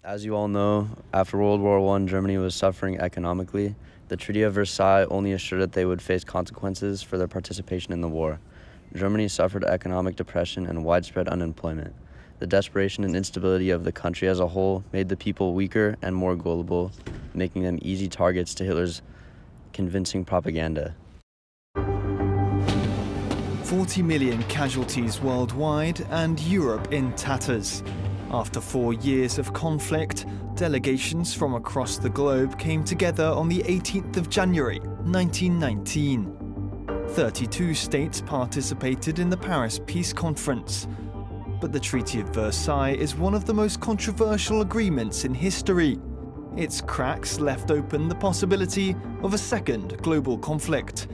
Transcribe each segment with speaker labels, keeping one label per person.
Speaker 1: As you all know, after World War I, Germany was suffering economically. The Treaty of Versailles only assured that they would face consequences for their participation in the war. Germany suffered economic depression and widespread unemployment. The desperation and instability of the country as a whole made the people weaker and more gullible, making them easy targets to Hitler's convincing propaganda.
Speaker 2: 40 million casualties worldwide and Europe in tatters. After 4 years of conflict, delegations from across the globe came together on the 18th of January, 1919. 32 states participated in the Paris Peace Conference. But the Treaty of Versailles is one of the most controversial agreements in history. Its cracks left open the possibility of a second global conflict.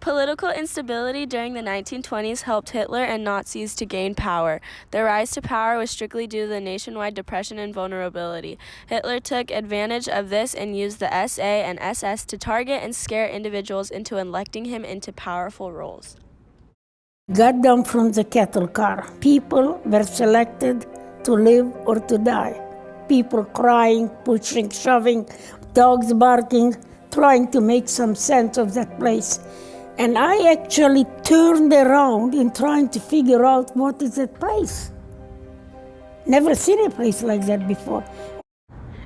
Speaker 3: Political instability during the 1920s helped Hitler and Nazis to gain power. Their rise to power was strictly due to the nationwide depression and vulnerability. Hitler took advantage of this and used the SA and SS to target and scare individuals into electing him into powerful roles.
Speaker 4: Got down from the cattle car. People were selected to live or to die. People crying, pushing, shoving, dogs barking, trying to make some sense of that place. And I actually turned around in trying to figure out what is that place. Never seen a place like that before.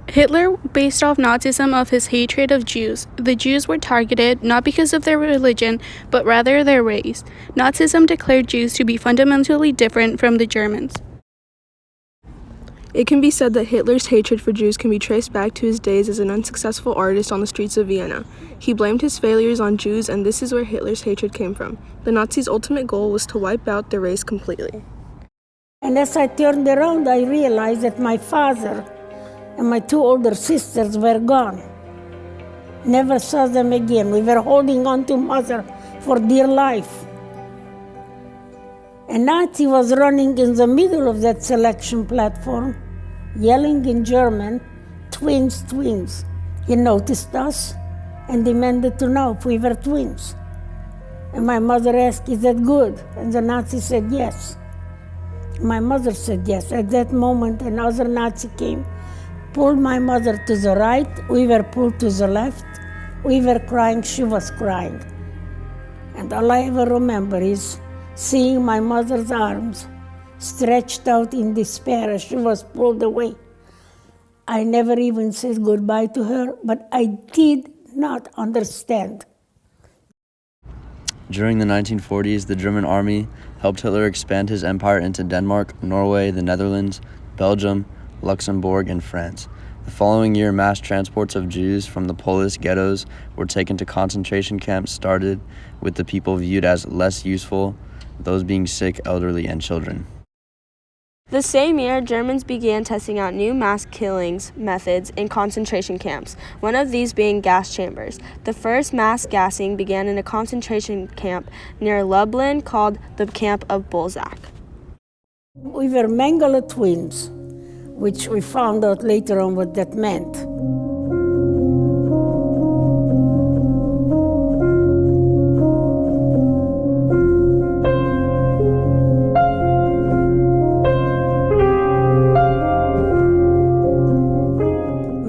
Speaker 5: Hitler based off Nazism of his hatred of Jews. The Jews were targeted not because of their religion, but rather their race. Nazism declared Jews to be fundamentally different from the Germans.
Speaker 6: It can be said that Hitler's hatred for Jews can be traced back to his days as an unsuccessful artist on the streets of Vienna. He blamed his failures on Jews, and this is where Hitler's hatred came from. The Nazis' ultimate goal was to wipe out the race completely.
Speaker 4: And as I turned around, I realized that my father and my 2 older sisters were gone. Never saw them again. We were holding on to mother for dear life. A Nazi was running in the middle of that selection platform, yelling in German, "Twins, twins." He noticed us and demanded to know if we were twins. And my mother asked, "Is that good?" And the Nazi said yes. My mother said yes. At that moment, another Nazi came, pulled my mother to the right, we were pulled to the left, we were crying, she was crying. And all I ever remember is seeing my mother's arms stretched out in despair as she was pulled away. I never even said goodbye to her, but I did not understand.
Speaker 1: During the 1940s, the German army helped Hitler expand his empire into Denmark, Norway, the Netherlands, Belgium, Luxembourg, and France. The following year, mass transports of Jews from the Polish ghettos were taken to concentration camps, started with the people viewed as less useful, those being sick, elderly, and children.
Speaker 3: The same year, Germans began testing out new mass killings methods in concentration camps, one of these being gas chambers. The first mass gassing began in a concentration camp near Lublin called the Camp of Balzac.
Speaker 4: We were Mengele twins, which we found out later on what that meant.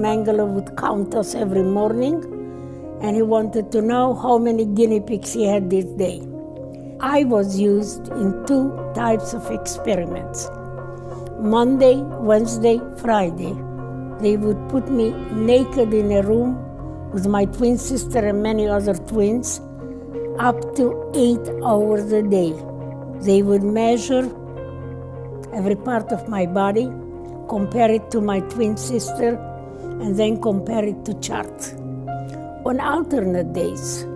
Speaker 4: Mengele would count us every morning, and he wanted to know how many guinea pigs he had this day. I was used in 2 types of experiments. Monday, Wednesday, Friday. They would put me naked in a room with my twin sister and many other twins up to 8 hours a day. They would measure every part of my body, compare it to my twin sister, and then compare it to chart. On alternate days,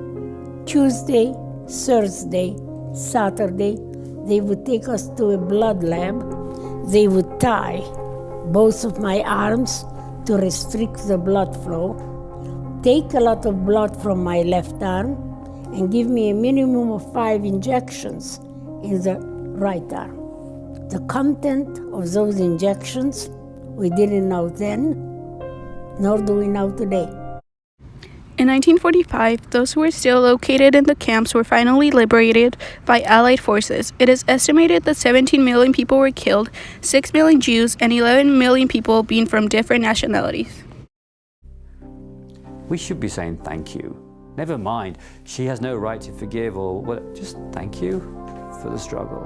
Speaker 4: Tuesday, Thursday, Saturday, they would take us to a blood lab. They would tie both of my arms to restrict the blood flow, take a lot of blood from my left arm, and give me a minimum of 5 injections in the right arm. The content of those injections we didn't know then, nor do we know today.
Speaker 5: In 1945, those who were still located in the camps were finally liberated by Allied forces. It is estimated that 17 million people were killed, 6 million Jews, and 11 million people being from different nationalities.
Speaker 7: We should be saying thank you. Never mind, she has no right to forgive or well, just thank you for the struggle.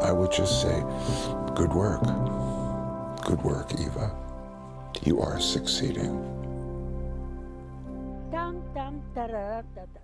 Speaker 8: I would just say, good work. Good work, Eva. You are succeeding.
Speaker 4: Dum, dum, da, da, da, da.